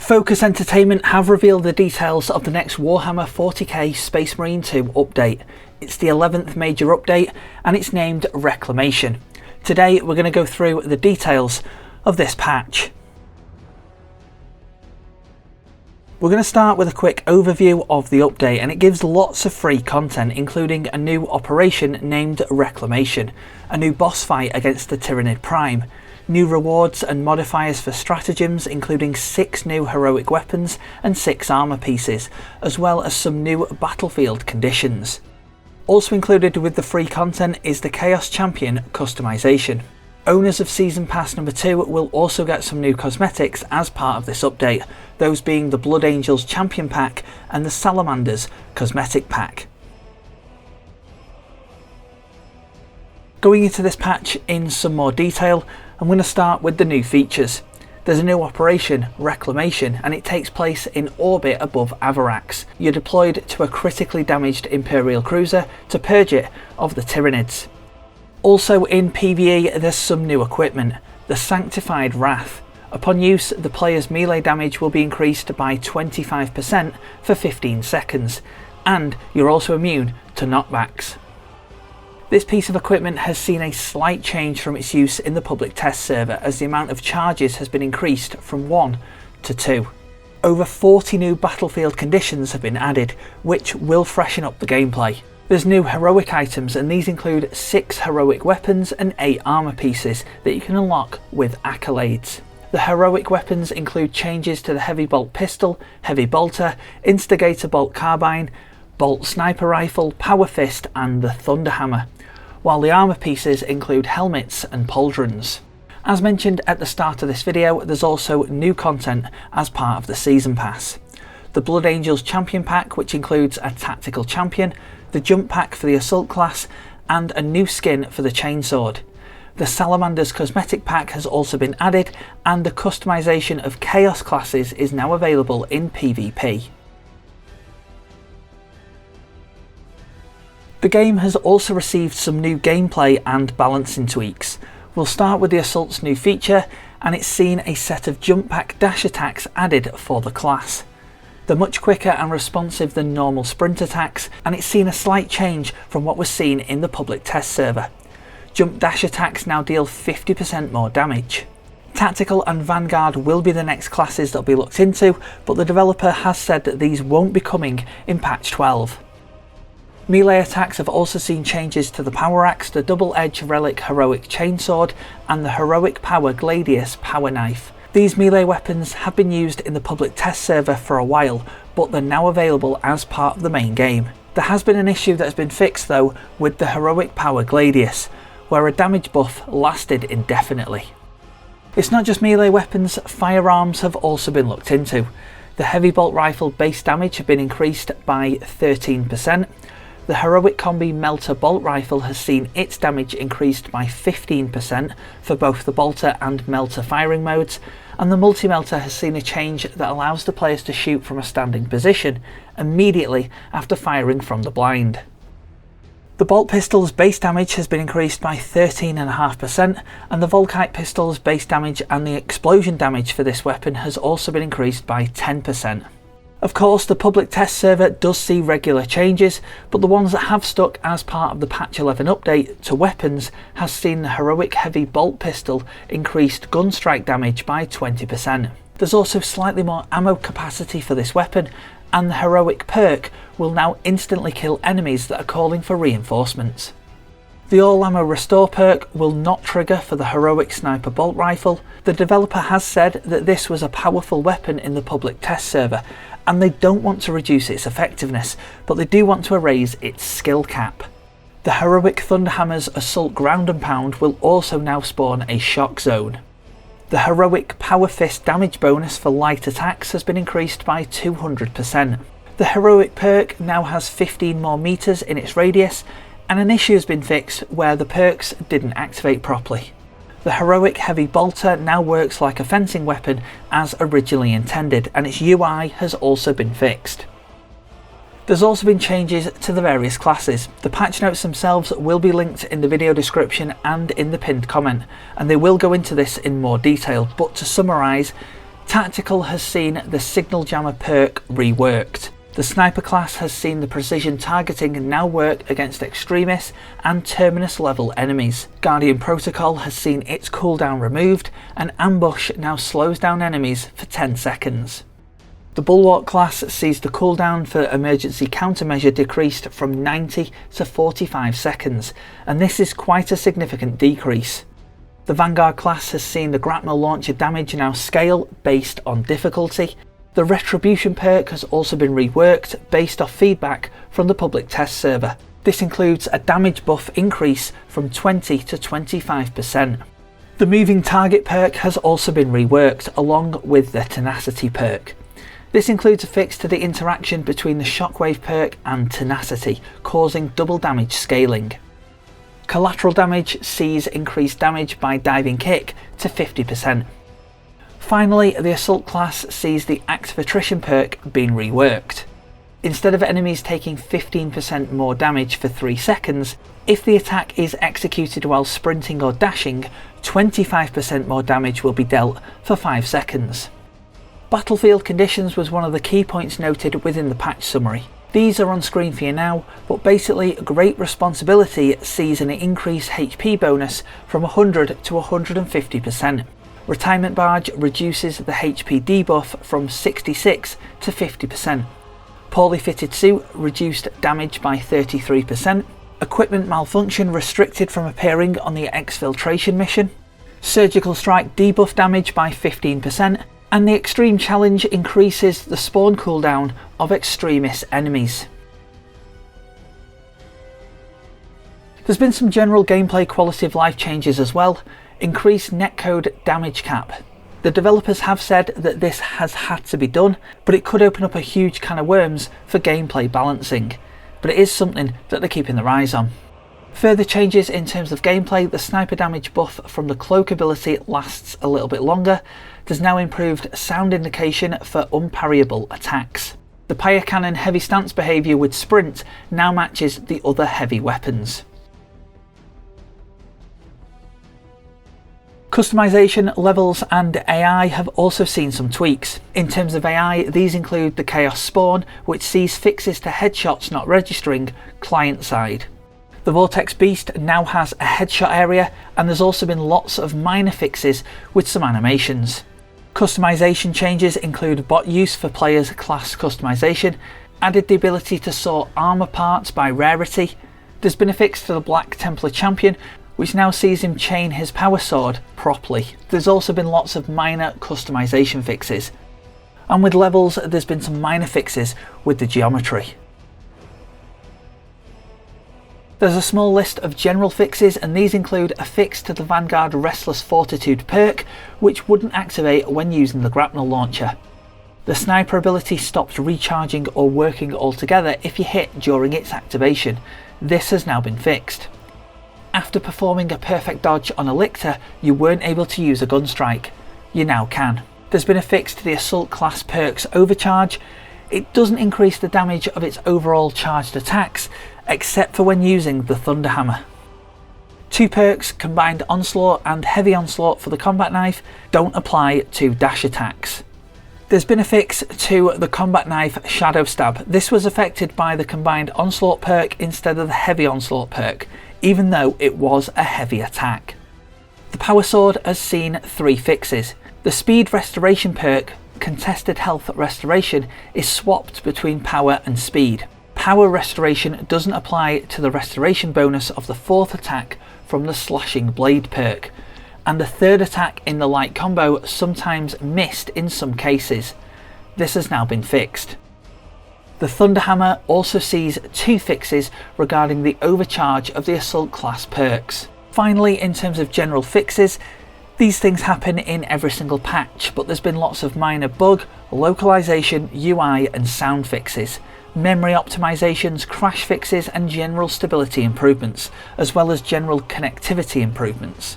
Focus Entertainment have revealed the details of the next Warhammer 40K Space Marine 2 update. It's the 11th major update and it's named Reclamation. Today we're going to go through the details of this patch. We're going to start with a quick overview of the update, and it gives lots of free content, including a new operation named Reclamation, a new boss fight against the Tyrannid Prime, new rewards and modifiers for stratagems, including 6 new heroic weapons and 6 armour pieces, as well as some new battlefield conditions. Also included with the free content is the Chaos Champion customization. Owners of Season Pass number 2 will also get some new cosmetics as part of this update, those being the Blood Angels Champion Pack and the Salamanders Cosmetic Pack. Going into this patch in some more detail, I'm going to start with the new features. There's a new operation, Reclamation, and it takes place in orbit above Avarax. You're deployed to a critically damaged Imperial cruiser to purge it of the Tyrannids. Also in PvE there's some new equipment, the Sanctified Wrath. Upon use, the player's melee damage will be increased by 25% for 15 seconds, and you're also immune to knockbacks. This piece of equipment has seen a slight change from its use in the public test server, as the amount of charges has been increased from 1 to 2. Over 40 new battlefield conditions have been added, which will freshen up the gameplay. There's new heroic items, and these include 6 heroic weapons and 8 armour pieces that you can unlock with accolades. The heroic weapons include changes to the heavy bolt pistol, heavy bolter, instigator bolt carbine, bolt sniper rifle, power fist and the thunder hammer, while the armour pieces include helmets and pauldrons. As mentioned at the start of this video, there's also new content as part of the Season Pass. The Blood Angels Champion Pack, which includes a tactical champion, the jump pack for the assault class, and a new skin for the chainsword. The Salamanders Cosmetic Pack has also been added, and the customization of Chaos classes is now available in PvP. The game has also received some new gameplay and balancing tweaks. We'll start with the Assault's new feature, and it's seen a set of jump pack dash attacks added for the class. They're much quicker and responsive than normal sprint attacks, and it's seen a slight change from what was seen in the public test server. Jump dash attacks now deal 50% more damage. Tactical and Vanguard will be the next classes that will be looked into, but the developer has said that these won't be coming in patch 12. Melee attacks have also seen changes to the Power Axe, the Double Edge Relic Heroic Chainsword, and the Heroic Power Gladius Power Knife. These melee weapons have been used in the public test server for a while, but they're now available as part of the main game. There has been an issue that has been fixed though with the Heroic Power Gladius, where a damage buff lasted indefinitely. It's not just melee weapons, firearms have also been looked into. The Heavy Bolt Rifle base damage has been increased by 13%. The Heroic Combi Melter Bolt Rifle has seen its damage increased by 15% for both the Bolter and Melter firing modes, and the Multi-Melter has seen a change that allows the players to shoot from a standing position immediately after firing from the blind. The Bolt Pistol's base damage has been increased by 13.5%, and the Volkite Pistol's base damage and the explosion damage for this weapon has also been increased by 10%. Of course, the public test server does see regular changes, but the ones that have stuck as part of the patch 11 update to weapons has seen the Heroic Heavy Bolt Pistol increased gun strike damage by 20%. There's also slightly more ammo capacity for this weapon, and the Heroic perk will now instantly kill enemies that are calling for reinforcements. The All Ammo Restore perk will not trigger for the Heroic Sniper Bolt Rifle. The developer has said that this was a powerful weapon in the public test server, and they don't want to reduce its effectiveness, but they do want to raise its skill cap. The Heroic Thunderhammer's Assault Ground and Pound will also now spawn a shock zone. The Heroic Power Fist damage bonus for light attacks has been increased by 200%. The Heroic perk now has 15 more meters in its radius, and an issue has been fixed where the perks didn't activate properly. The Heroic Heavy Bolter now works like a fencing weapon as originally intended, and its UI has also been fixed. There's also been changes to the various classes. The patch notes themselves will be linked in the video description and in the pinned comment, and they will go into this in more detail, but to summarise, Tactical has seen the Signal Jammer perk reworked. The Sniper class has seen the precision targeting now work against extremists and terminus level enemies. Guardian Protocol has seen its cooldown removed, and Ambush now slows down enemies for 10 seconds. The Bulwark class sees the cooldown for emergency countermeasure decreased from 90 to 45 seconds, and this is quite a significant decrease. The Vanguard class has seen the grapnel launcher damage now scale based on difficulty. The Retribution perk has also been reworked based off feedback from the public test server. This includes a damage buff increase from 20 to 25%. The Moving Target perk has also been reworked along with the Tenacity perk. This includes a fix to the interaction between the Shockwave perk and Tenacity, causing double damage scaling. Collateral damage sees increased damage by diving kick to 50%. Finally, the Assault class sees the Active Attrition perk being reworked. Instead of enemies taking 15% more damage for 3 seconds, if the attack is executed while sprinting or dashing, 25% more damage will be dealt for 5 seconds. Battlefield conditions was one of the key points noted within the patch summary. These are on screen for you now, but basically Great Responsibility sees an increased HP bonus from 100 to 150%. Retirement Barge reduces the HP debuff from 66 to 50%. Poorly Fitted Suit reduced damage by 33%. Equipment Malfunction restricted from appearing on the Exfiltration mission. Surgical Strike debuff damage by 15%. And the Extreme Challenge increases the spawn cooldown of extremist enemies. There's been some general gameplay quality of life changes as well. Increased netcode damage cap. The developers have said that this has had to be done, but it could open up a huge can of worms for gameplay balancing. But it is something that they're keeping their eyes on. Further changes in terms of gameplay: the sniper damage buff from the cloak ability lasts a little bit longer. There's now improved sound indication for unparryable attacks. The Pyre Cannon heavy stance behaviour with sprint now matches the other heavy weapons. Customization, levels and AI have also seen some tweaks. In terms of AI, these include the Chaos Spawn, which sees fixes to headshots not registering client side. The Vortex Beast now has a headshot area, and there's also been lots of minor fixes with some animations. Customization changes include bot use for players' class customization, added the ability to sort armor parts by rarity. There's been a fix to the Black Templar Champion, which now sees him chain his power sword properly. There's also been lots of minor customization fixes. And with levels, there's been some minor fixes with the geometry. There's a small list of general fixes, and these include a fix to the Vanguard Restless Fortitude perk, which wouldn't activate when using the grapnel launcher. The sniper ability stopped recharging or working altogether if you hit during its activation. This has now been fixed. After performing a perfect dodge on a Lictor, you weren't able to use a gun strike. You now can. There's been a fix to the Assault class perk's overcharge. It doesn't increase the damage of its overall charged attacks, except for when using the Thunderhammer. 2 perks, Combined Onslaught and Heavy Onslaught for the combat knife, don't apply to dash attacks. There's been a fix to the combat knife Shadow Stab. This was affected by the Combined Onslaught perk instead of the Heavy Onslaught perk, even though it was a heavy attack. The Power Sword has seen 3 fixes. The Speed Restoration perk, Contested Health Restoration, is swapped between Power and Speed. Power Restoration doesn't apply to the restoration bonus of the 4th attack from the Slashing Blade perk, and the 3rd attack in the light combo sometimes missed in some cases. This has now been fixed. The Thunderhammer also sees 2 fixes regarding the overcharge of the Assault class perks. Finally, in terms of general fixes, these things happen in every single patch, but there's been lots of minor bug, localization, UI and sound fixes, memory optimizations, crash fixes and general stability improvements, as well as general connectivity improvements.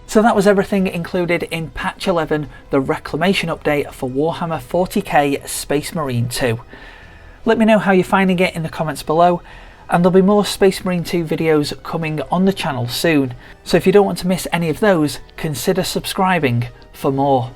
So that was everything included in patch 11, the Reclamation update for Warhammer 40K Space Marine 2. Let me know how you're finding it in the comments below, and there'll be more Space Marine 2 videos coming on the channel soon, so if you don't want to miss any of those, consider subscribing for more.